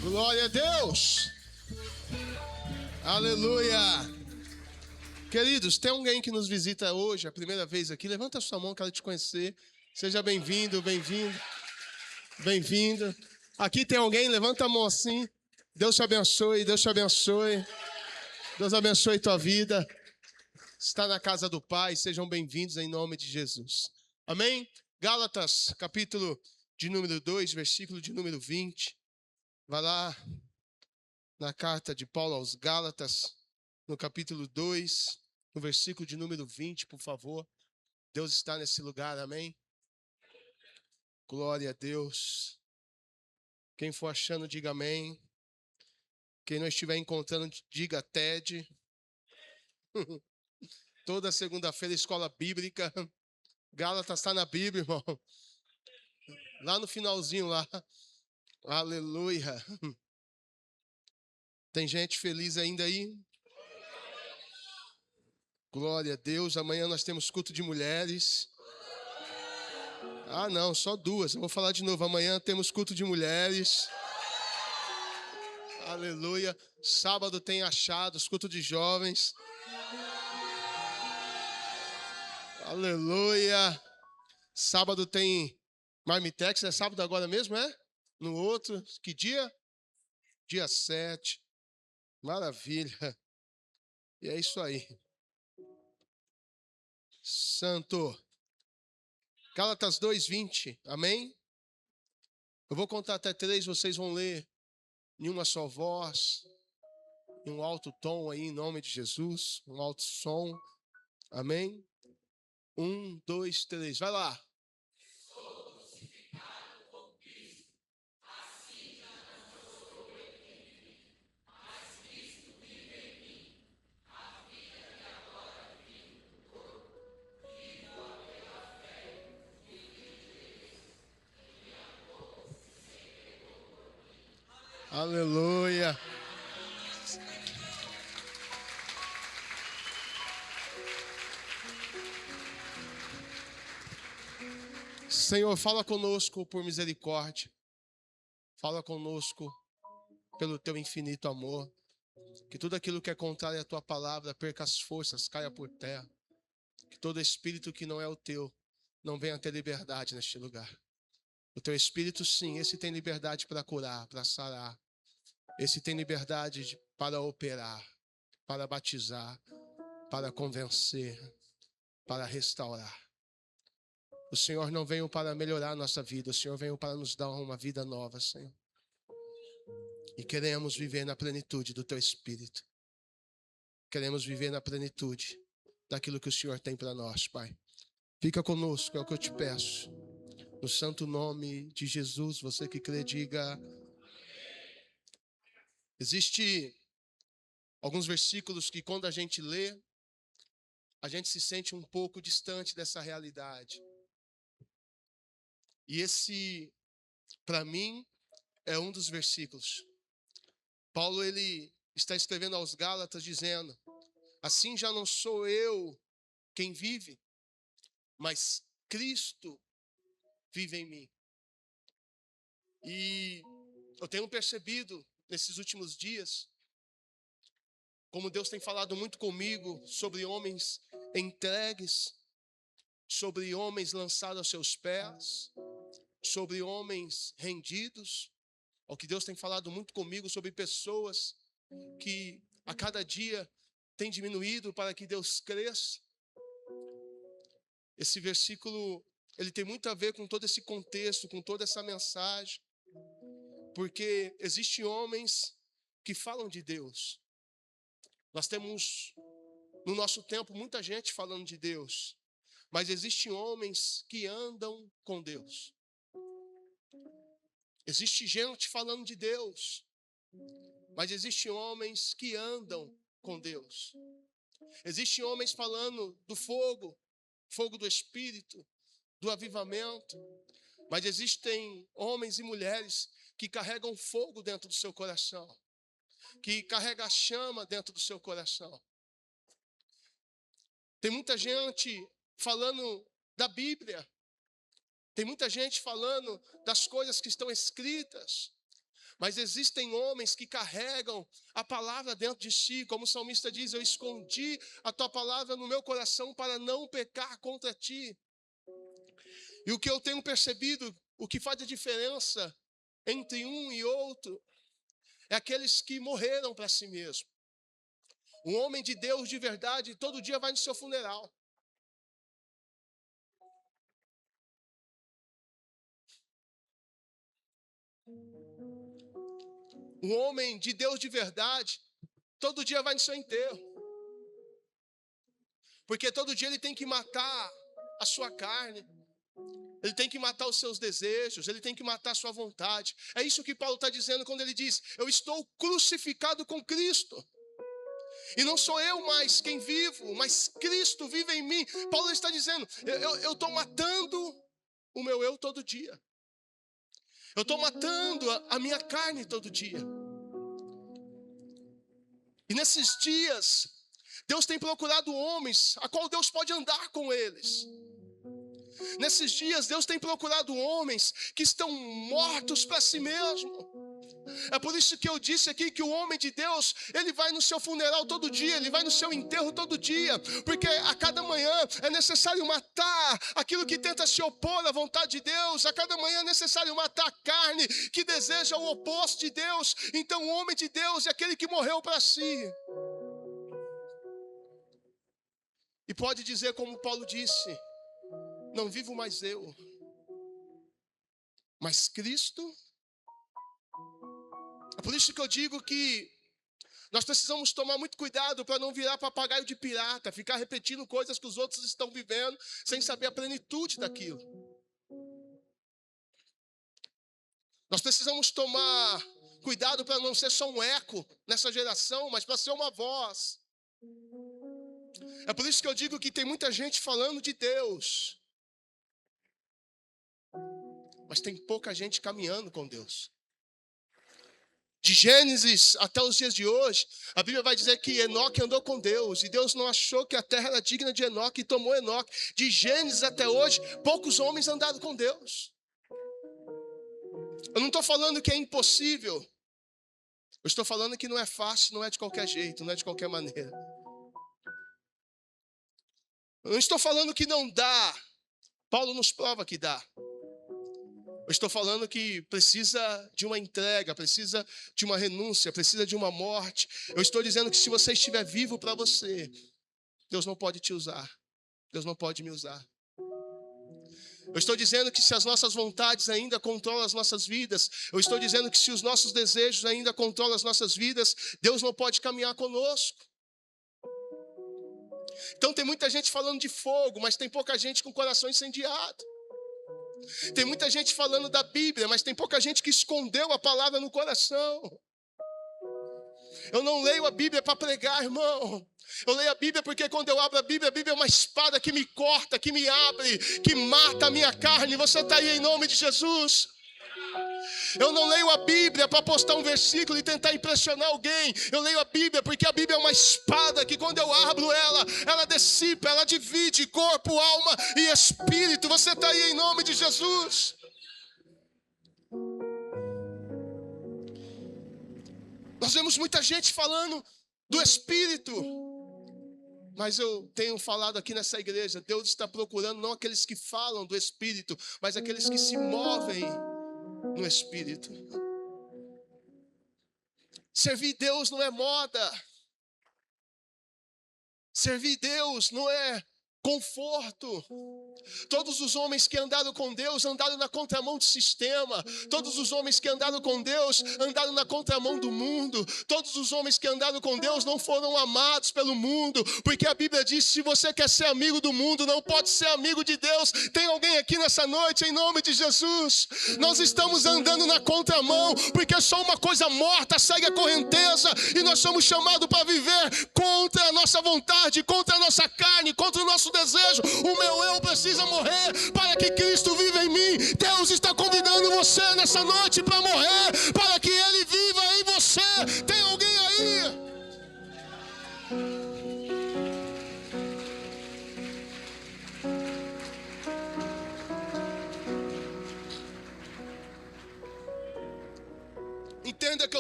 Glória a Deus! Aleluia! Queridos, tem alguém que nos visita hoje, a primeira vez aqui? Levanta a sua mão, quero te conhecer. Seja bem-vindo, bem-vindo, bem-vindo. Aqui tem alguém? Levanta a mão assim. Deus te abençoe, Deus te abençoe. Deus abençoe tua vida. Está na casa do Pai, sejam bem-vindos em nome de Jesus. Amém? Gálatas, capítulo de número 2, versículo de número 20. Vai lá na carta de Paulo aos Gálatas, no capítulo 2, no versículo de número 20, por favor. Deus está nesse lugar, amém? Glória a Deus. Quem for achando, diga amém. Quem não estiver encontrando, diga TED. Toda segunda-feira, escola bíblica. Gálatas está na Bíblia, irmão. Lá no finalzinho lá. Aleluia. Tem gente feliz ainda aí? Glória a Deus. Amanhã nós temos culto de mulheres. Ah, não, só duas. Eu vou falar de novo. Amanhã temos culto de mulheres. Aleluia. Sábado tem achados, culto de jovens. Aleluia. Sábado tem Marmitex. É sábado agora mesmo, é? No outro. Que dia? Dia 7. Maravilha. E é isso aí. Santo. Gálatas 2:20. Amém? Eu vou contar até 3, vocês vão ler em uma só voz, em um alto tom aí, em nome de Jesus, um alto som. Amém? 1, 2, 3. Vai lá. Aleluia. Senhor, fala conosco por misericórdia. Fala conosco pelo teu infinito amor. Que tudo aquilo que é contrário à tua palavra perca as forças, caia por terra. Que todo espírito que não é o teu não venha ter liberdade neste lugar. O teu espírito, sim, esse tem liberdade para curar, para sarar. Esse tem liberdade para operar, para batizar, para convencer, para restaurar. O Senhor não veio para melhorar a nossa vida, o Senhor veio para nos dar uma vida nova, Senhor. E queremos viver na plenitude do teu Espírito. Queremos viver na plenitude daquilo que o Senhor tem para nós, Pai. Fica conosco, é o que eu te peço. No santo nome de Jesus, você que crê, diga. Existe alguns versículos que quando a gente lê, a gente se sente um pouco distante dessa realidade. E esse, para mim, é um dos versículos. Paulo, ele está escrevendo aos Gálatas dizendo: assim já não sou eu quem vive, mas Cristo vive em mim. E eu tenho percebido nesses últimos dias, como Deus tem falado muito comigo sobre homens entregues, sobre homens lançados aos seus pés, sobre homens rendidos. O que Deus tem falado muito comigo sobre pessoas que a cada dia tem diminuído para que Deus cresça. Esse versículo, ele tem muito a ver com todo esse contexto, com toda essa mensagem, porque existem homens que falam de Deus. Nós temos no nosso tempo muita gente falando de Deus, mas existem homens que andam com Deus. Existe gente falando de Deus, mas existem homens que andam com Deus. Existem homens falando do fogo, fogo do Espírito, do avivamento, mas existem homens e mulheres que carregam fogo dentro do seu coração, que carregam a chama dentro do seu coração. Tem muita gente falando da Bíblia, tem muita gente falando das coisas que estão escritas, Mas existem homens que carregam a palavra dentro de si, como o salmista diz, eu escondi a tua palavra no meu coração para não pecar contra ti. E o que eu tenho percebido, o que faz a diferença entre um e outro, é aqueles que morreram para si mesmo. Um homem de Deus de verdade, todo dia vai no seu funeral. Um homem de Deus de verdade, todo dia vai no seu enterro. Porque todo dia ele tem que matar a sua carne. Ele tem que matar os seus desejos, ele tem que matar a sua vontade. É isso que Paulo está dizendo quando ele diz, eu estou crucificado com Cristo. E não sou eu mais quem vivo, mas Cristo vive em mim. Paulo está dizendo, eu estou matando o meu eu todo dia. Eu estou matando a minha carne todo dia. E nesses dias, Deus tem procurado homens, a qual Deus pode andar com eles. Nesses dias, Deus tem procurado homens que estão mortos para si mesmo. É por isso que eu disse aqui que o homem de Deus, ele vai no seu funeral todo dia, ele vai no seu enterro todo dia, porque a cada manhã é necessário matar aquilo que tenta se opor à vontade de Deus, a cada manhã é necessário matar a carne que deseja o oposto de Deus. Então o homem de Deus é aquele que morreu para si. E pode dizer como Paulo disse, não vivo mais eu, mas Cristo. É por isso que eu digo que nós precisamos tomar muito cuidado para não virar papagaio de pirata, ficar repetindo coisas que os outros estão vivendo, sem saber a plenitude daquilo. Nós precisamos tomar cuidado para não ser só um eco nessa geração, mas para ser uma voz. É por isso que eu digo que tem muita gente falando de Deus, mas tem pouca gente caminhando com Deus. De Gênesis até os dias de hoje, a Bíblia vai dizer que Enoque andou com Deus, e Deus não achou que a terra era digna de Enoque, e tomou Enoque. De Gênesis até hoje, poucos homens andaram com Deus. Eu não estou falando que é impossível, eu estou falando que não é fácil, não é de qualquer jeito, não é de qualquer maneira. Eu não estou falando que não dá, Paulo nos prova que dá. Eu estou falando que precisa de uma entrega, precisa de uma renúncia, precisa de uma morte. Eu estou dizendo que se você estiver vivo para você, Deus não pode te usar. Deus não pode me usar. Eu estou dizendo que se as nossas vontades ainda controlam as nossas vidas, eu estou dizendo que se os nossos desejos ainda controlam as nossas vidas, Deus não pode caminhar conosco. Então tem muita gente falando de fogo, mas tem pouca gente com o coração incendiado. Tem muita gente falando da Bíblia, mas tem pouca gente que escondeu a palavra no coração. Eu não leio a Bíblia para pregar, irmão. Eu leio a Bíblia porque quando eu abro a Bíblia é uma espada que me corta, que me abre, que mata a minha carne. Você está aí em nome de Jesus. Eu não leio a Bíblia para postar um versículo e tentar impressionar alguém. Eu leio a Bíblia porque a Bíblia é uma espada que quando eu abro ela dissipa, ela divide corpo, alma e espírito. Você está aí em nome de Jesus. Nós vemos muita gente falando do Espírito. Mas eu tenho falado aqui nessa igreja, Deus está procurando não aqueles que falam do Espírito, mas aqueles que se movem no Espírito. Servir Deus não é moda. Servir Deus não é conforto. Todos os homens que andaram com Deus andaram na contramão do sistema. Todos os homens que andaram com Deus andaram na contramão do mundo. Todos os homens que andaram com Deus não foram amados pelo mundo, porque a Bíblia diz: se você quer ser amigo do mundo, não pode ser amigo de Deus. Tem alguém aqui nessa noite, em nome de Jesus? Nós estamos andando na contramão, porque só uma coisa morta segue a correnteza, e nós somos chamados para viver contra a nossa vontade, contra a nossa carne, contra o nosso desejo. O meu eu precisa morrer para que Cristo viva em mim. Deus está convidando você nessa noite para morrer, para que Ele viva em você. Tem alguém aí?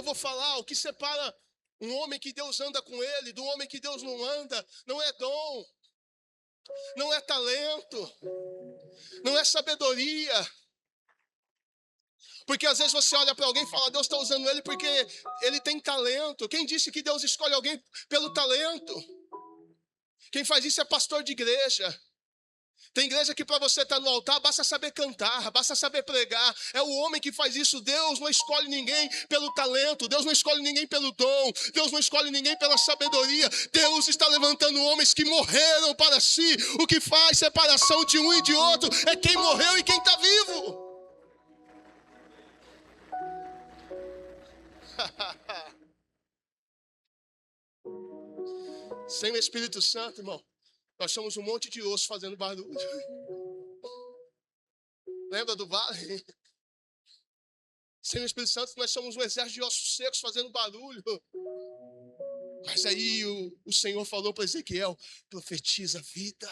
vou falar, o que separa um homem que Deus anda com ele do homem que Deus não anda, não é dom, não é talento, não é sabedoria. Porque às vezes você olha para alguém e fala, Deus está usando ele porque ele tem talento. Quem disse que Deus escolhe alguém pelo talento? Quem faz isso é pastor de igreja. Tem igreja que para você estar no altar, basta saber cantar, basta saber pregar. É o homem que faz isso. Deus não escolhe ninguém pelo talento. Deus não escolhe ninguém pelo dom. Deus não escolhe ninguém pela sabedoria. Deus está levantando homens que morreram para si. O que faz separação de um e de outro é quem morreu e quem está vivo. Sem o Espírito Santo, irmão, nós somos um monte de osso fazendo barulho. Lembra do vale? Sem o Espírito Santo, nós somos um exército de ossos secos fazendo barulho. Mas aí o Senhor falou para Ezequiel, profetiza vida.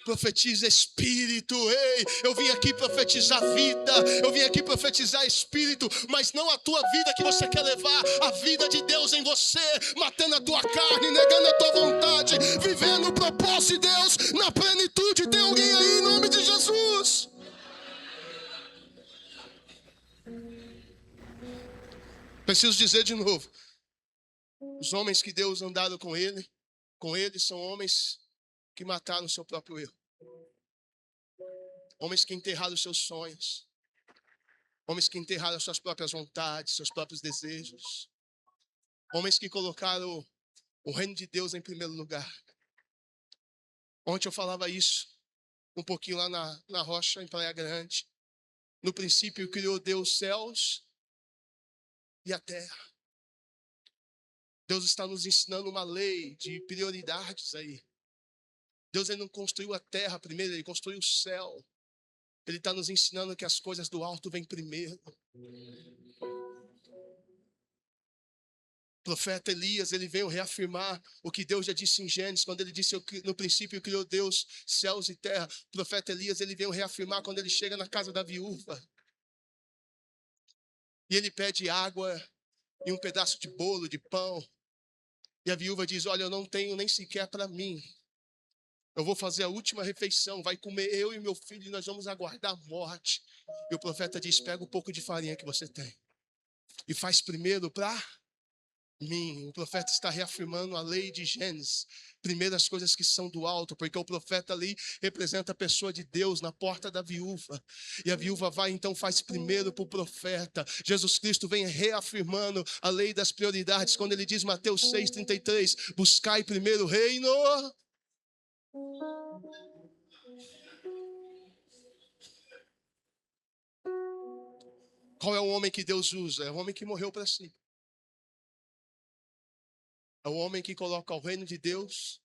Profetiza espírito. Ei, eu vim aqui profetizar vida, eu vim aqui profetizar espírito, mas não a tua vida que você quer levar, a vida de Deus em você, matando a tua carne, negando a tua vontade, vivendo o propósito de Deus na plenitude. Tem alguém aí em nome de Jesus? Preciso dizer de novo, os homens que Deus andaram com ele são homens que mataram o seu próprio erro. Homens que enterraram os seus sonhos. Homens que enterraram as suas próprias vontades, seus próprios desejos. Homens que colocaram o reino de Deus em primeiro lugar. Ontem eu falava isso, um pouquinho lá na rocha, em Praia Grande. No princípio criou Deus os céus e a terra. Deus está nos ensinando uma lei de prioridades aí. Deus ele não construiu a terra primeiro, ele construiu o céu. Ele está nos ensinando que as coisas do alto vêm primeiro. O profeta Elias, ele veio reafirmar o que Deus já disse em Gênesis, quando ele disse, no princípio criou Deus céus e terra. O profeta Elias, ele veio reafirmar quando ele chega na casa da viúva. E ele pede água e um pedaço de bolo, de pão. E a viúva diz, olha, eu não tenho nem sequer para mim. Eu vou fazer a última refeição, vai comer eu e meu filho e nós vamos aguardar a morte. E o profeta diz, pega um pouco de farinha que você tem e faz primeiro para mim. O profeta está reafirmando a lei de Gênesis, primeiras coisas que são do alto, porque o profeta ali representa a pessoa de Deus na porta da viúva, e a viúva vai então faz primeiro para o profeta. Jesus Cristo vem reafirmando a lei das prioridades, quando ele diz Mateus 6,33, buscai primeiro o reino. Qual é o homem que Deus usa? É o homem que morreu para si. É o homem que coloca o reino de Deus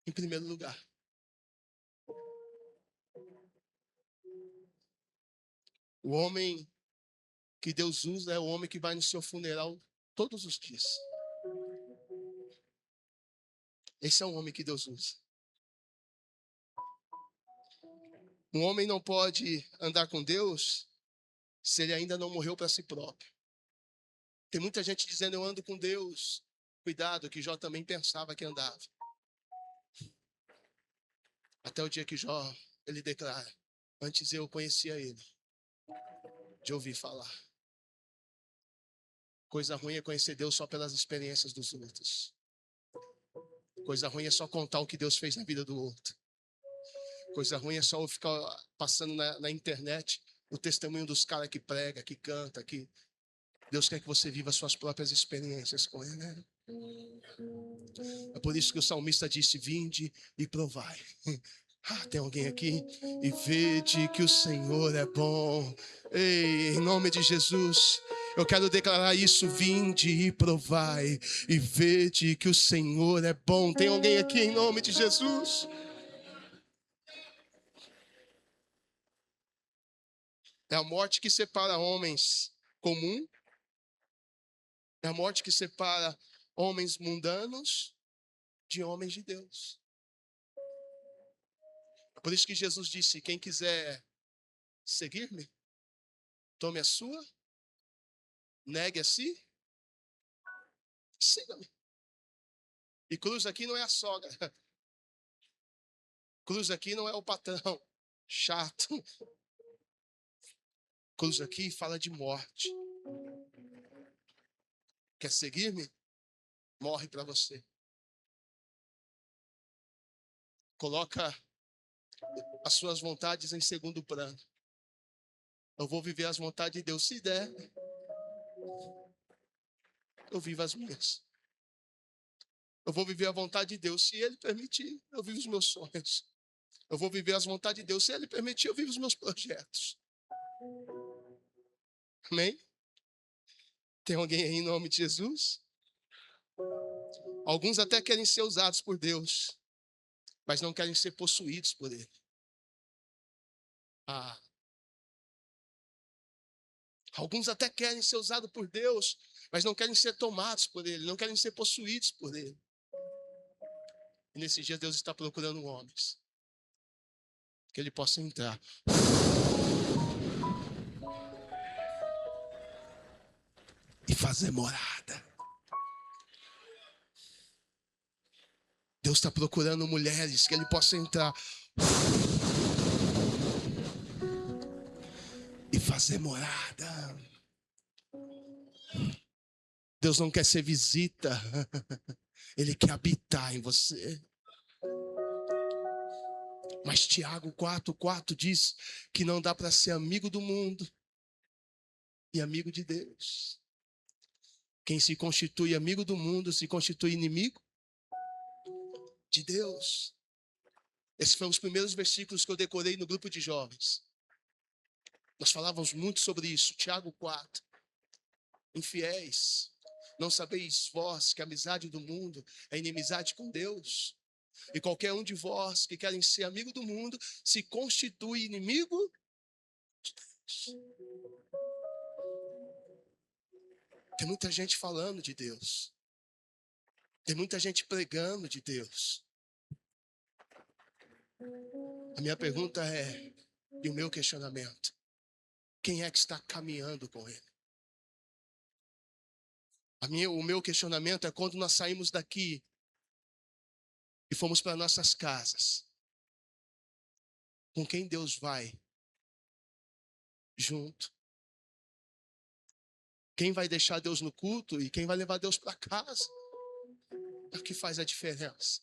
em primeiro lugar. O homem que Deus usa é o homem que vai no seu funeral todos os dias. Esse é o homem que Deus usa. Um homem não pode andar com Deus se ele ainda não morreu para si próprio. Tem muita gente dizendo, eu ando com Deus. Cuidado, que Jó também pensava que andava. Até o dia que Jó, ele declara, antes eu conhecia ele, de ouvir falar. Coisa ruim é conhecer Deus só pelas experiências dos outros. Coisa ruim é só contar o que Deus fez na vida do outro. Coisa ruim é só eu ficar passando na internet o testemunho dos caras que prega, que canta, que Deus quer que você viva suas próprias experiências com Ele, né? É por isso que o salmista disse, vinde e provai. Tem alguém aqui? E vede que o Senhor é bom. Ei, em nome de Jesus, eu quero declarar isso, vinde e provai. E vede que o Senhor é bom. Tem alguém aqui em nome de Jesus? É a morte que separa homens comum. É a morte que separa homens mundanos de homens de Deus. É por isso que Jesus disse, quem quiser seguir-me, tome a sua negue a si, siga-me. E cruz aqui não é a sogra. Cruz aqui não é o patrão chato. Cruz aqui fala de morte. Quer seguir-me? Morre para você. Coloca as suas vontades em segundo plano. Eu vou viver as vontades de Deus. Se der, eu vivo as minhas. Eu vou viver a vontade de Deus. Se Ele permitir, eu vivo os meus sonhos. Eu vou viver as vontades de Deus. Se Ele permitir, eu vivo os meus projetos. Amém? Tem alguém aí em nome de Jesus? Alguns até querem ser usados por Deus, mas não querem ser possuídos por Ele. Ah. Alguns até querem ser usados por Deus, mas não querem ser tomados por Ele, não querem ser possuídos por Ele. E nesses dias Deus está procurando homens que Ele possa entrar e fazer morada. Deus está procurando mulheres que Ele possa entrar e fazer morada. Deus não quer ser visita, Ele quer habitar em você. Mas Tiago 4,4 diz que não dá para ser amigo do mundo e amigo de Deus. Quem se constitui amigo do mundo se constitui inimigo de Deus. Esses foram os primeiros versículos que eu decorei no grupo de jovens. Nós falávamos muito sobre isso. Tiago 4. Infiéis, não sabeis vós que a amizade do mundo é inimizade com Deus? E qualquer um de vós que querem ser amigo do mundo se constitui inimigo de Deus. Tem muita gente falando de Deus. Tem muita gente pregando de Deus. A minha pergunta é, e o meu questionamento, quem é que está caminhando com Ele? O meu questionamento é quando nós saímos daqui e fomos para nossas casas. Com quem Deus vai junto? Quem vai deixar Deus no culto e quem vai levar Deus para casa? É o que faz a diferença.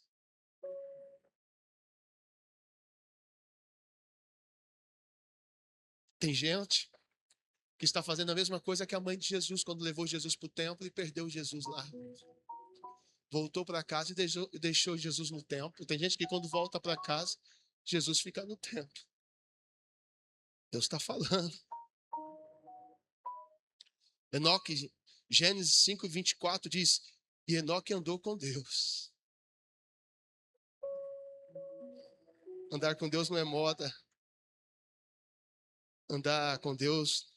Tem gente que está fazendo a mesma coisa que a mãe de Jesus, quando levou Jesus para o templo e perdeu Jesus lá. Voltou para casa e deixou Jesus no templo. Tem gente que quando volta para casa, Jesus fica no templo. Deus está falando. Enoque, Gênesis 5:24 diz, e Enoque andou com Deus. Andar com Deus não é moda. Andar com Deus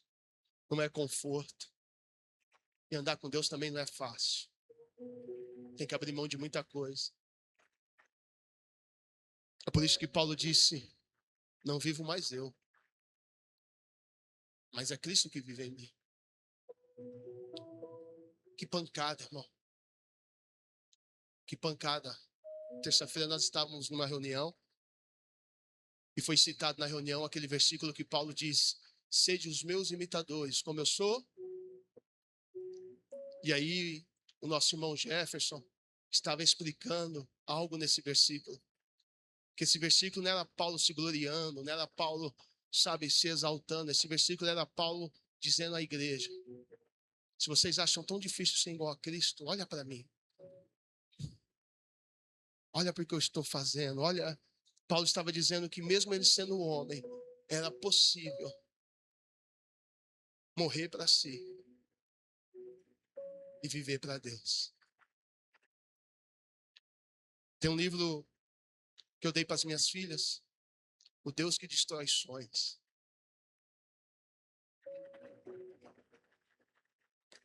não é conforto. E andar com Deus também não é fácil. Tem que abrir mão de muita coisa. É por isso que Paulo disse, não vivo mais eu, mas é Cristo que vive em mim. Que pancada, irmão. Que pancada. Terça-feira nós estávamos numa reunião e foi citado na reunião aquele versículo que Paulo diz, sede os meus imitadores, como eu sou. E aí o nosso irmão Jefferson estava explicando algo nesse versículo. Que esse versículo não era Paulo se gloriando, não era Paulo, sabe, se exaltando. Esse versículo era Paulo dizendo à igreja, se vocês acham tão difícil ser igual a Cristo, olha para mim. Olha para o que eu estou fazendo. Olha, Paulo estava dizendo que mesmo ele sendo homem, era possível morrer para si e viver para Deus. Tem um livro que eu dei para as minhas filhas, O Deus que Destrói Sonhos.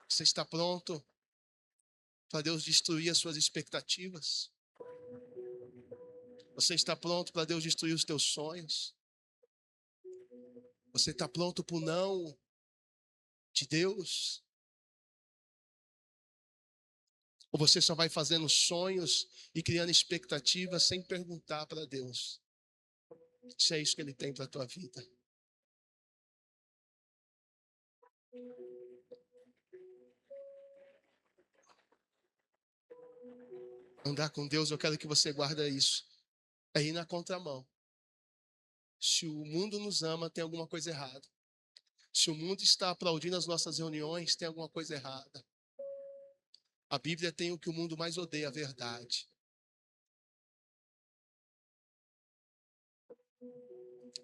Você está pronto para Deus destruir as suas expectativas? Você está pronto para Deus destruir os teus sonhos? Você está pronto para o não de Deus? Ou você só vai fazendo sonhos e criando expectativas sem perguntar para Deus se é isso que Ele tem para a tua vida? Andar com Deus, eu quero que você guarde isso. É ir na contramão. Se o mundo nos ama, tem alguma coisa errada. Se o mundo está aplaudindo as nossas reuniões, tem alguma coisa errada. A Bíblia tem o que o mundo mais odeia, a verdade.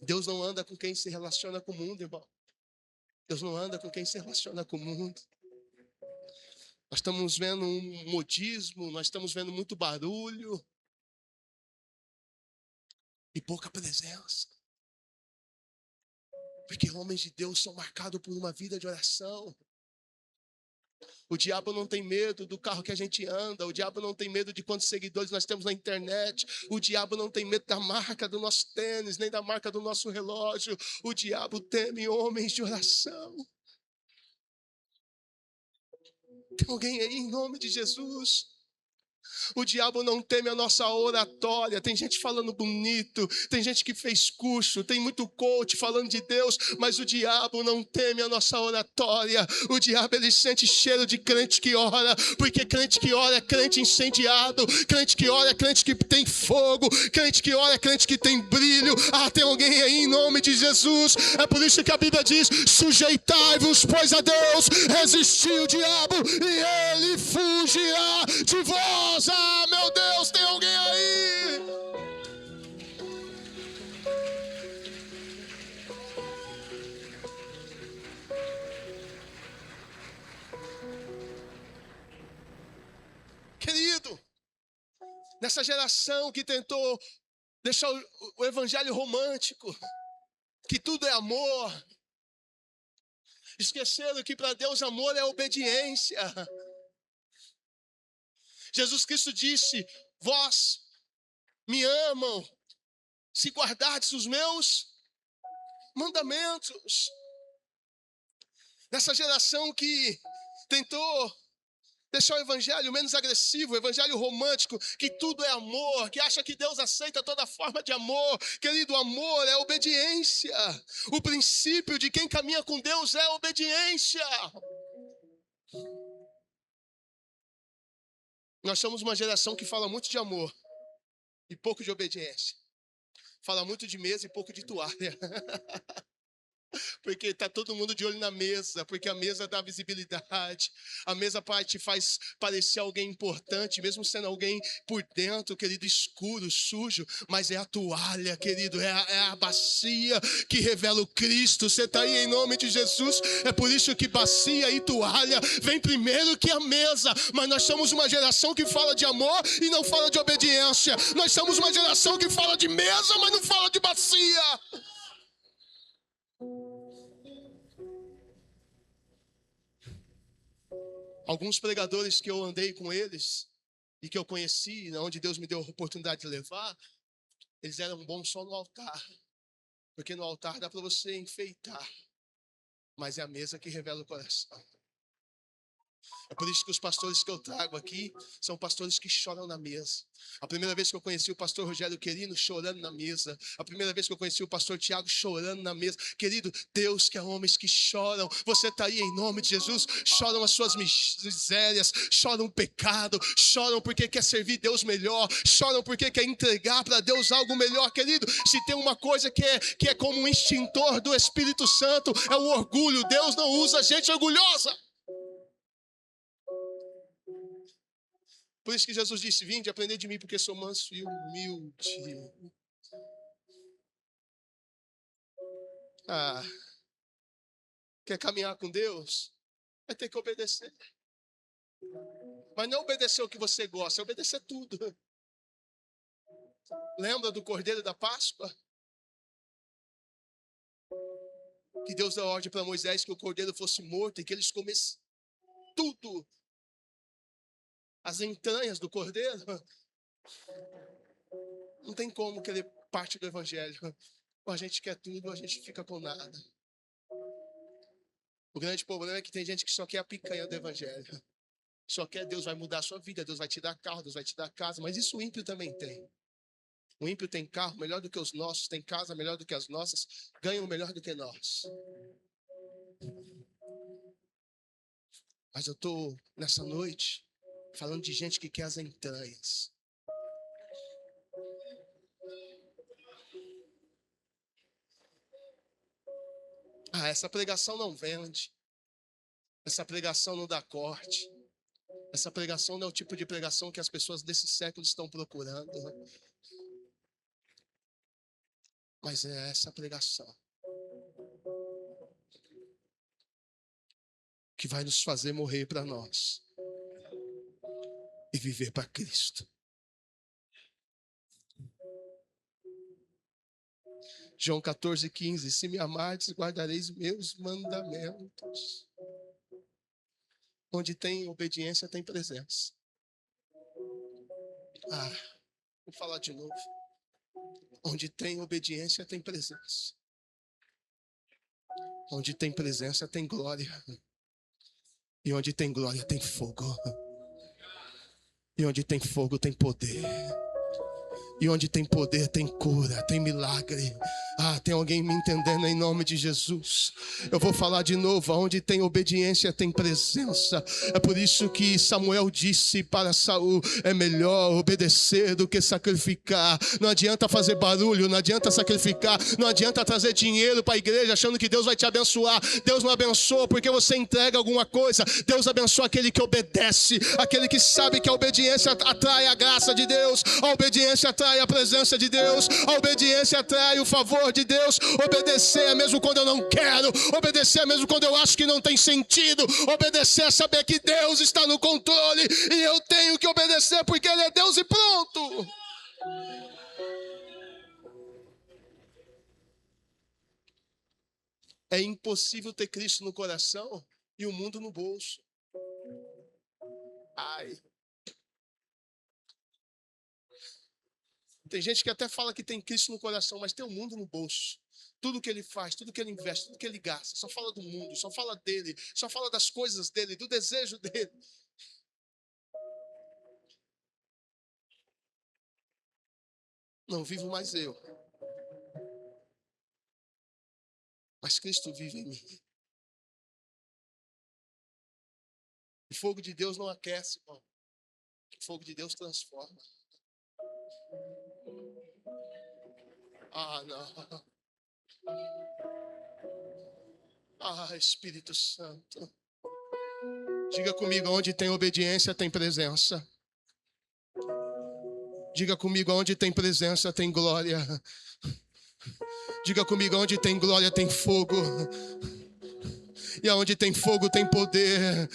Deus não anda com quem se relaciona com o mundo, irmão. Deus não anda com quem se relaciona com o mundo. Nós estamos vendo um modismo, nós estamos vendo muito barulho e pouca presença. Porque homens de Deus são marcados por uma vida de oração. O diabo não tem medo do carro que a gente anda. O diabo não tem medo de quantos seguidores nós temos na internet. O diabo não tem medo da marca do nosso tênis, nem da marca do nosso relógio. O diabo teme homens de oração. Tem alguém aí em nome de Jesus? O diabo não teme a nossa oratória. Tem gente falando bonito, tem gente que fez curso, tem muito coach falando de Deus, mas o diabo não teme a nossa oratória. O diabo, ele sente cheiro de crente que ora, porque crente que ora é crente incendiado, crente que ora é crente que tem fogo, crente que ora é crente que tem brilho. Ah, tem alguém aí em nome de Jesus? É por isso que a Bíblia diz: sujeitai-vos, pois, a Deus, resisti o diabo e ele fugirá de vós. Ah, meu Deus, tem alguém aí? Querido, nessa geração que tentou deixar o evangelho romântico, que tudo é amor, esqueceram que para Deus amor é obediência. Jesus Cristo disse: vós me amam se guardardes os meus mandamentos. Nessa geração que tentou deixar o evangelho menos agressivo, o evangelho romântico, que tudo é amor, que acha que Deus aceita toda forma de amor. Querido, amor é obediência. O princípio de quem caminha com Deus é obediência. Nós somos uma geração que fala muito de amor e pouco de obediência. Fala muito de mesa e pouco de toalha. Porque está todo mundo de olho na mesa, porque a mesa dá visibilidade. A mesa te faz parecer alguém importante, mesmo sendo alguém por dentro, querido, escuro, sujo. Mas é a toalha, querido, é a bacia que revela o Cristo. Você está aí em nome de Jesus. É por isso que bacia e toalha vem primeiro que a mesa. Mas nós somos uma geração que fala de amor e não fala de obediência. Nós somos uma geração que fala de mesa, mas não fala de bacia. Alguns pregadores que eu andei com eles e que eu conheci, onde Deus me deu a oportunidade de levar, eles eram bons só no altar. Porque no altar dá para você enfeitar, mas é a mesa que revela o coração. É por isso que os pastores que eu trago aqui são pastores que choram na mesa. A primeira vez que eu conheci o pastor Rogério Querino chorando na mesa. A primeira vez que eu conheci o pastor Tiago chorando na mesa. Querido, Deus quer homens que choram. Você está aí em nome de Jesus. Choram as suas misérias, choram o pecado, choram porque quer servir Deus melhor, choram porque quer entregar para Deus algo melhor. Querido, se tem uma coisa que é como um extintor do Espírito Santo, é o orgulho. Deus não usa gente orgulhosa. Por isso que Jesus disse: vinde, aprender de mim, porque sou manso e humilde. Ah, quer caminhar com Deus? Vai ter que obedecer. Mas não obedecer o que você gosta, é obedecer tudo. Lembra do Cordeiro da Páscoa? Que Deus deu ordem para Moisés que o cordeiro fosse morto e que eles comessem tudo. As entranhas do cordeiro. Não tem como querer parte do evangelho. Ou a gente quer tudo, ou a gente fica com nada. O grande problema é que tem gente que só quer a picanha do evangelho. Só quer, Deus vai mudar a sua vida, Deus vai te dar carro, Deus vai te dar casa, mas isso o ímpio também tem. O ímpio tem carro melhor do que os nossos, tem casa melhor do que as nossas, ganham melhor do que nós. Mas eu estou, nessa noite, falando de gente que quer as entranhas. Essa pregação não vende. Essa pregação não dá corte. Essa pregação não é o tipo de pregação que as pessoas desse século estão procurando. Mas é essa pregação que vai nos fazer morrer para nós e viver para Cristo. João 14,15. Se me amardes, guardareis meus mandamentos. Onde tem obediência, tem presença. Vou falar de novo. Onde tem obediência, tem presença. Onde tem presença, tem glória. E onde tem glória, tem fogo. E onde tem fogo, tem poder. E onde tem poder, tem cura, tem milagre. Tem alguém me entendendo em nome de Jesus? Eu vou falar de novo. Onde tem obediência, tem presença. É por isso que Samuel disse para Saul: é melhor obedecer do que sacrificar. Não adianta fazer barulho, não adianta sacrificar, não adianta trazer dinheiro para a igreja achando que Deus vai te abençoar. Deus não abençoa porque você entrega alguma coisa. Deus abençoa aquele que obedece, aquele que sabe que a obediência atrai a graça de Deus, a obediência atrai a presença de Deus, a obediência atrai o favor de Deus. Obedecer é mesmo quando eu não quero, obedecer é mesmo quando eu acho que não tem sentido, obedecer é saber que Deus está no controle e eu tenho que obedecer porque Ele é Deus e pronto. É impossível ter Cristo no coração e o mundo no bolso. Tem gente que até fala que tem Cristo no coração, mas tem o mundo no bolso. Tudo que ele faz, tudo que ele investe, tudo que ele gasta, só fala do mundo, só fala dele, só fala das coisas dele, do desejo dele. Não vivo mais eu, mas Cristo vive em mim. O fogo de Deus não aquece, irmão. O fogo de Deus transforma. Não. Espírito Santo. Diga comigo, onde tem obediência, tem presença. Diga comigo, onde tem presença, tem glória. Diga comigo, onde tem glória, tem fogo. E aonde tem fogo, tem poder.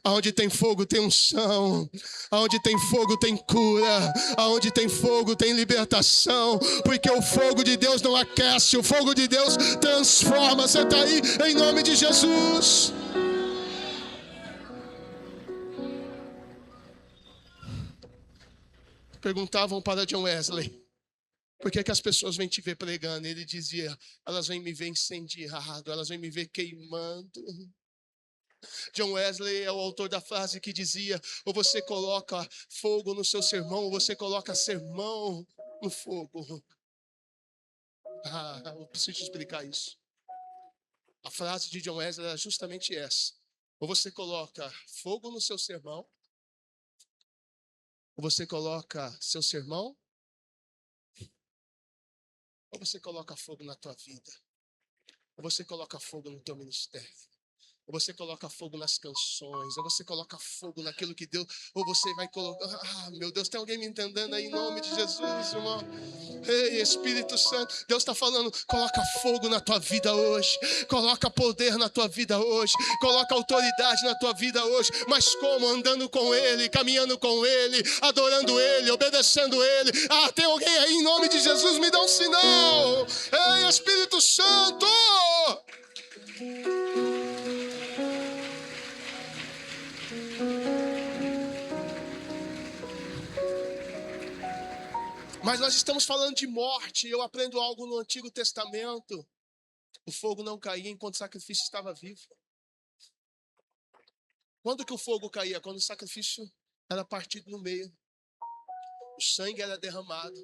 Aonde tem fogo, tem unção. Aonde tem fogo, tem cura. Aonde tem fogo, tem libertação. Porque o fogo de Deus não aquece, o fogo de Deus transforma. Você está aí em nome de Jesus. Perguntavam para John Wesley: por que as pessoas vêm te ver pregando? Ele dizia: elas vêm me ver incendiado, elas vêm me ver queimando. John Wesley é o autor da frase que dizia: ou você coloca fogo no seu sermão, ou você coloca sermão no fogo. Eu preciso te explicar isso. A frase de John Wesley era justamente essa: ou você coloca fogo no seu sermão, ou você coloca seu sermão, ou você coloca fogo na tua vida, ou você coloca fogo no teu ministério. Ou você coloca fogo nas canções, ou você coloca fogo naquilo que Deus, ou você vai colocar, meu Deus, tem alguém me entendendo aí em nome de Jesus, irmão? Ei, Espírito Santo, Deus está falando: coloca fogo na tua vida hoje, coloca poder na tua vida hoje, coloca autoridade na tua vida hoje. Mas como? Andando com Ele, caminhando com Ele, adorando Ele, obedecendo Ele. Tem alguém aí em nome de Jesus? Me dá um sinal. Ei, Espírito Santo! Mas nós estamos falando de morte. Eu aprendo algo no Antigo Testamento. O fogo não caía enquanto o sacrifício estava vivo. Quando que o fogo caía? Quando o sacrifício era partido no meio, o sangue era derramado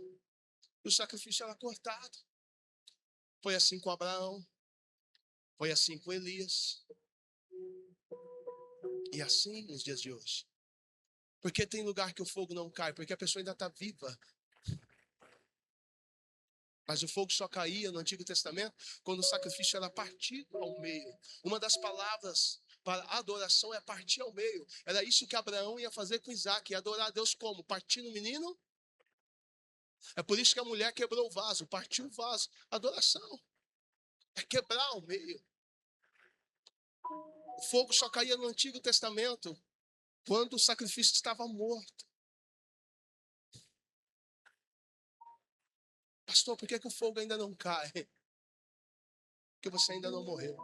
e o sacrifício era cortado. Foi assim com Abraão, foi assim com Elias e assim nos dias de hoje. Porque tem lugar que o fogo não cai, porque a pessoa ainda está viva. Mas o fogo só caía no Antigo Testamento quando o sacrifício era partido ao meio. Uma das palavras para adoração é partir ao meio. Era isso que Abraão ia fazer com Isaac, ia adorar a Deus como? Partindo o menino? É por isso que a mulher quebrou o vaso, partiu o vaso. Adoração é quebrar ao meio. O fogo só caía no Antigo Testamento quando o sacrifício estava morto. Pastor, por que o fogo ainda não cai? Porque você ainda não morreu.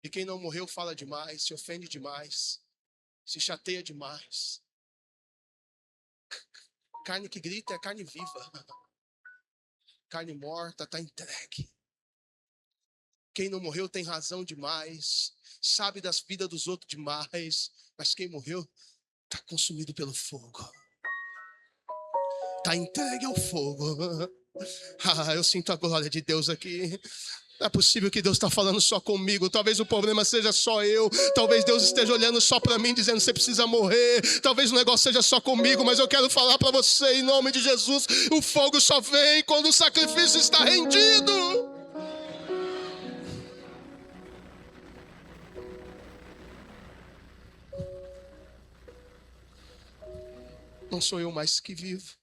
E quem não morreu fala demais, se ofende demais, se chateia demais. Carne que grita é carne viva. Carne morta está entregue. Quem não morreu tem razão demais, sabe das vidas dos outros demais, mas quem morreu está consumido pelo fogo. Está entregue ao fogo. Ah, eu sinto a glória de Deus aqui. Não é possível que Deus está falando só comigo. Talvez o problema seja só eu. Talvez Deus esteja olhando só para mim, dizendo você precisa morrer. Talvez o negócio seja só comigo, mas eu quero falar para você em nome de Jesus. O fogo só vem quando o sacrifício está rendido. Não sou eu mais que vivo.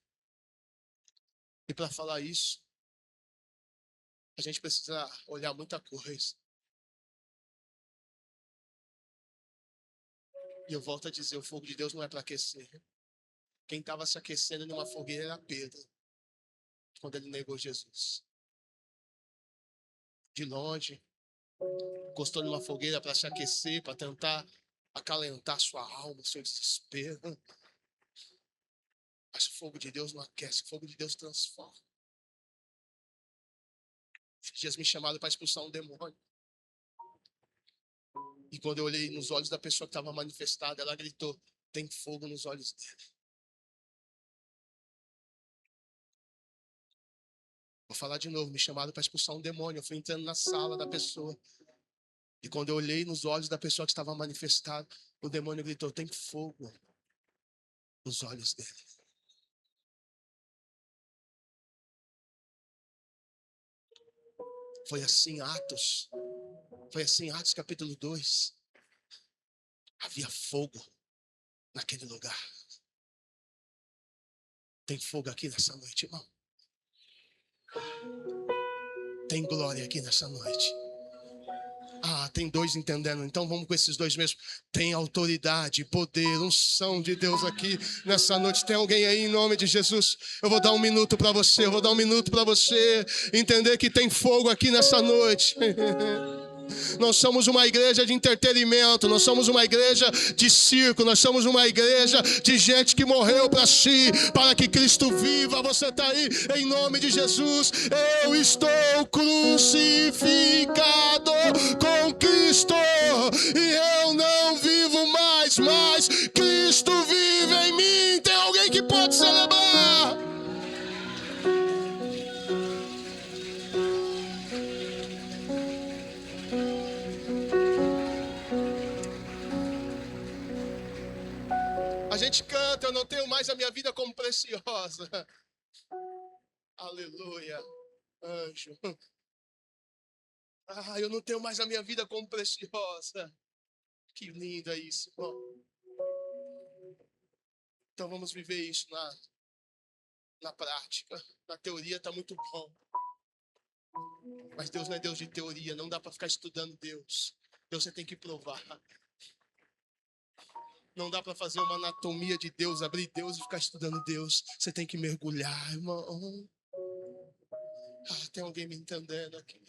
E para falar isso, a gente precisa olhar muita coisa. E eu volto a dizer, o fogo de Deus não é para aquecer. Quem estava se aquecendo numa fogueira era Pedro, quando ele negou Jesus. De longe, encostou numa fogueira para se aquecer, para tentar acalentar sua alma, seu desespero. Mas o fogo de Deus não aquece, o fogo de Deus transforma. Esses dias me chamaram para expulsar um demônio. E quando eu olhei nos olhos da pessoa que estava manifestada, ela gritou, tem fogo nos olhos dele. Vou falar de novo, me chamaram para expulsar um demônio. Eu fui entrando na sala da pessoa. E quando eu olhei nos olhos da pessoa que estava manifestada, o demônio gritou, tem fogo nos olhos dele. Foi assim Atos. Foi assim Atos capítulo 2. Havia fogo naquele lugar. Tem fogo aqui nessa noite, irmão. Tem glória aqui nessa noite. Ah, tem dois entendendo. Então vamos com esses dois mesmo. Tem autoridade, poder, unção de Deus aqui nessa noite. Tem alguém aí em nome de Jesus? Eu vou dar um minuto para você. Eu vou dar um minuto para você entender que tem fogo aqui nessa noite. Nós somos uma igreja de entretenimento, nós somos uma igreja de circo, nós somos uma igreja de gente que morreu para si, para que Cristo viva. Você está aí em nome de Jesus. Eu estou crucificado com Cristo e eu não vivo mais, mas Cristo vive em mim. Tem alguém que pode celebrar? A gente canta, eu não tenho mais a minha vida como preciosa. Aleluia, anjo. Ah, eu não tenho mais a minha vida como preciosa. Que lindo é isso, irmão. Então vamos viver isso na prática. Na teoria está muito bom. Mas Deus não é Deus de teoria, não dá para ficar estudando Deus. Deus você tem que provar. Não dá para fazer uma anatomia de Deus, abrir Deus e ficar estudando Deus. Você tem que mergulhar, irmão. Ah, tem alguém me entendendo aqui?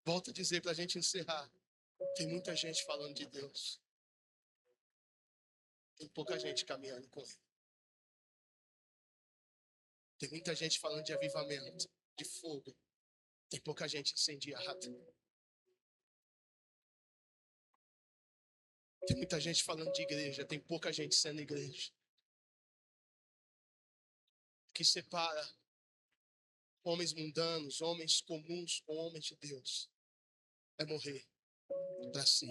Volto a dizer para a gente encerrar. Tem muita gente falando de Deus. Tem pouca gente caminhando com Ele. Tem muita gente falando de avivamento, de fogo. Tem pouca gente incendiada. Tem muita gente falando de igreja, tem pouca gente sendo igreja. O que separa homens mundanos, homens comuns com homens de Deus é morrer para si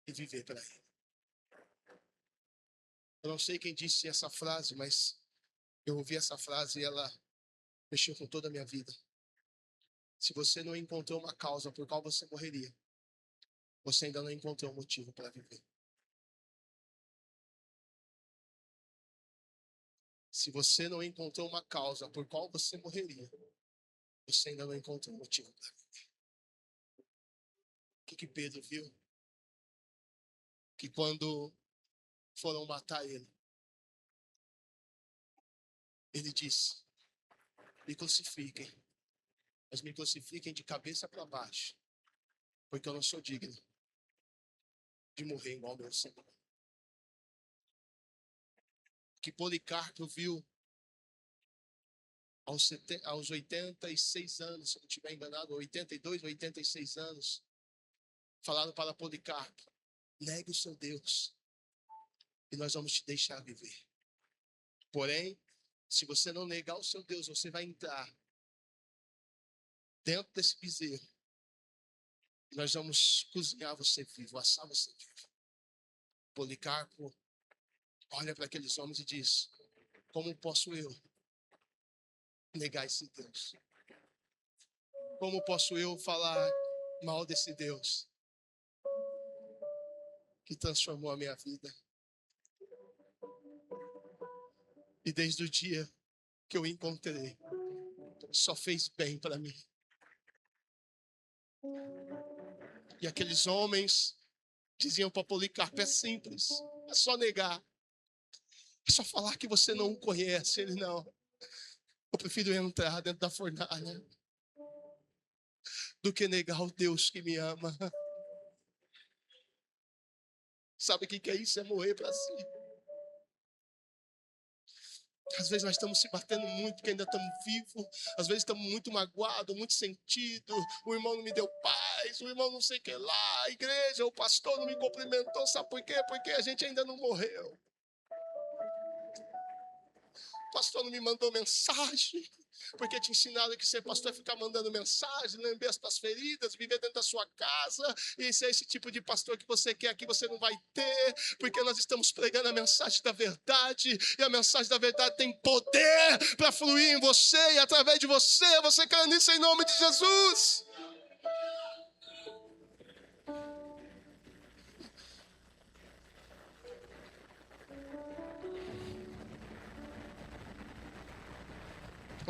e viver para Ele. Eu não sei quem disse essa frase, mas eu ouvi essa frase e ela mexeu com toda a minha vida. Se você não encontrou uma causa por qual você morreria, você ainda não encontrou um motivo para viver. Se você não encontrou uma causa por qual você morreria, você ainda não encontrou um motivo para viver. O que Pedro viu? Que quando foram matar ele, ele disse: me crucifiquem, mas me crucifiquem de cabeça para baixo, porque eu não sou digno de morrer igual meu Senhor. Que Policarpo viu aos 86 anos, se não estiver enganado, 82, 86 anos, falaram para Policarpo: negue o seu Deus e nós vamos te deixar viver. Porém, se você não negar o seu Deus, você vai entrar dentro desse bezerro e nós vamos cozinhar você vivo, assar você vivo. Policarpo olha para aqueles homens e diz: como posso eu negar esse Deus? Como posso eu falar mal desse Deus que transformou a minha vida? E desde o dia que eu encontrei, só fez bem para mim. E aqueles homens diziam para Policarpo: é simples, é só negar, é só falar que você não o conhece. Ele: não, eu prefiro entrar dentro da fornalha do que negar o Deus que me ama. Sabe o que é isso? É morrer para si. Às vezes nós estamos se batendo muito porque ainda estamos vivos. Às vezes estamos muito magoados, muito sentidos. O irmão não me deu paz, o irmão não sei o que lá, a igreja, o pastor não me cumprimentou. Sabe por quê? Porque a gente ainda não morreu. O pastor não me mandou mensagem, porque te ensinaram que ser pastor é ficar mandando mensagem, lembrar as tuas feridas, viver dentro da sua casa. E se é esse tipo de pastor que você quer aqui, você não vai ter, porque nós estamos pregando a mensagem da verdade, e a mensagem da verdade tem poder para fluir em você, e através de você, você crê nisso em nome de Jesus.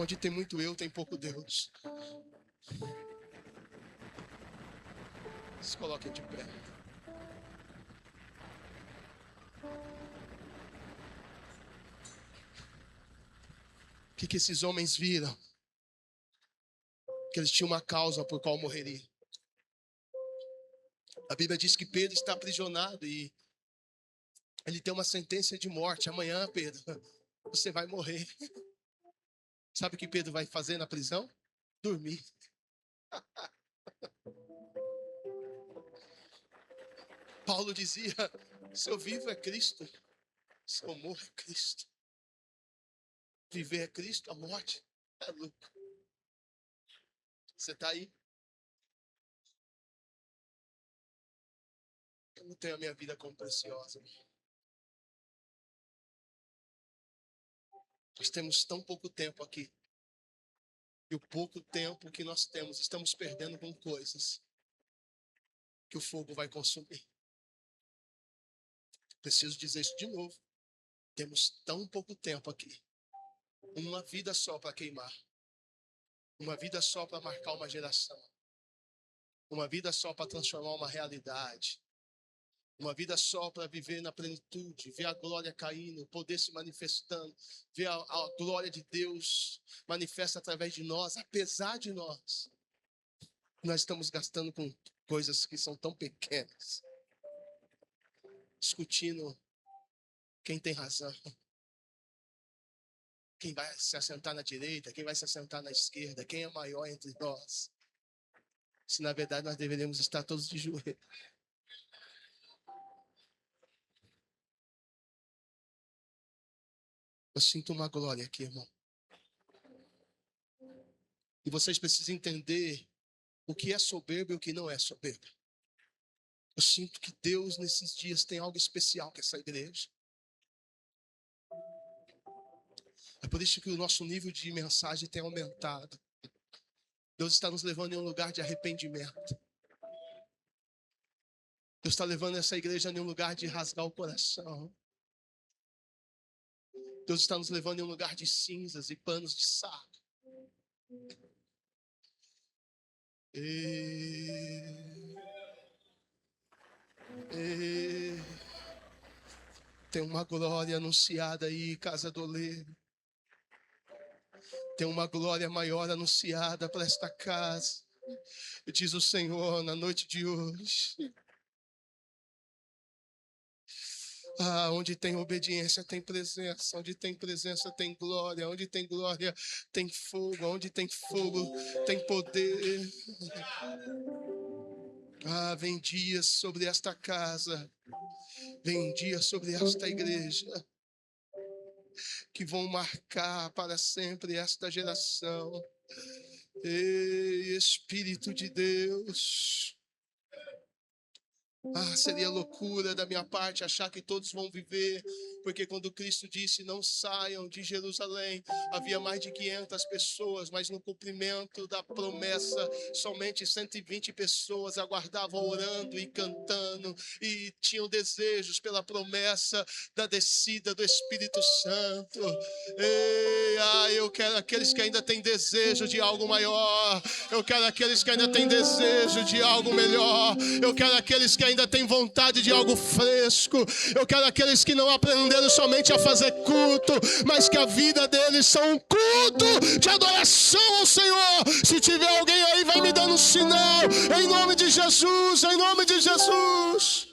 Onde tem muito eu, tem pouco Deus. Se coloquem de pé. O que esses homens viram? Que eles tinham uma causa por qual morreria. A Bíblia diz que Pedro está aprisionado e ele tem uma sentença de morte. Amanhã, Pedro, você vai morrer. Sabe o que Pedro vai fazer na prisão? Dormir. Paulo dizia: se eu vivo é Cristo, se eu morro é Cristo. Viver é Cristo, a morte é lucro. Você está aí? Eu não tenho a minha vida como preciosa. Nós temos tão pouco tempo aqui. E o pouco tempo que nós temos, estamos perdendo com coisas que o fogo vai consumir. Preciso dizer isso de novo. Temos tão pouco tempo aqui. Uma vida só para queimar. Uma vida só para marcar uma geração. Uma vida só para transformar uma realidade. Uma vida só para viver na plenitude, ver a glória caindo, o poder se manifestando, ver a glória de Deus manifesta através de nós, apesar de nós. Nós estamos gastando com coisas que são tão pequenas, discutindo quem tem razão. quem vai se assentar na direita, quem vai se assentar na esquerda, quem é maior entre nós. Se na verdade nós deveríamos estar todos de joelho. Eu sinto uma glória aqui, irmão. E vocês precisam entender o que é soberbo e o que não é soberbo. Eu sinto que Deus nesses dias tem algo especial com essa igreja. É por isso que o nosso nível de mensagem tem aumentado. Deus está nos levando em um lugar de arrependimento. Deus está levando essa igreja em um lugar de rasgar o coração. Deus está nos levando em um lugar de cinzas e panos de saco. Tem uma glória anunciada aí, casa do oleiro. Tem uma glória maior anunciada para esta casa. Diz o Senhor na noite de hoje. Onde tem obediência, tem presença. Onde tem presença, tem glória. Onde tem glória, tem fogo. Onde tem fogo, tem poder. Vem dias sobre esta casa. Vem dias sobre esta igreja. Que vão marcar para sempre esta geração. Ei, Espírito de Deus. Seria loucura da minha parte achar que todos vão viver, porque quando Cristo disse não saiam de Jerusalém, havia mais de 500 pessoas, mas no cumprimento da promessa, somente 120 pessoas aguardavam orando e cantando, e tinham desejos pela promessa da descida do Espírito Santo. Eu quero aqueles que ainda têm desejo de algo maior, eu quero aqueles que ainda têm desejo de algo melhor, eu quero aqueles que ainda têm vontade de algo fresco. Eu quero aqueles que não aprenderam somente a fazer culto, mas que a vida deles são um culto de adoração ao Senhor. Se tiver alguém aí, vai me dando um sinal. Em nome de Jesus, em nome de Jesus.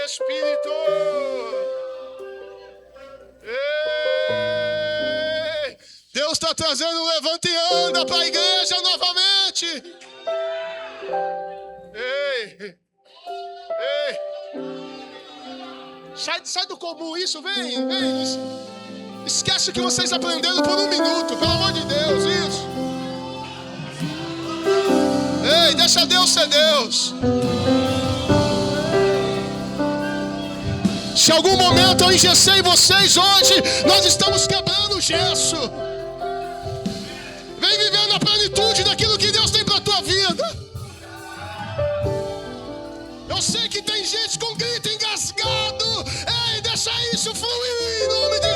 Espírito, Deus está trazendo um levanta e anda para a igreja novamente. Sai do comum isso, vem. Esquece o que vocês aprenderam por um minuto, pelo amor de Deus, isso. Deixa Deus ser Deus. Se algum momento eu engessei vocês hoje, nós estamos quebrando o gesso. Vem viver na plenitude daquilo que Deus tem para a tua vida. Eu sei que tem gente com grito engasgado. Deixa isso fluir em nome de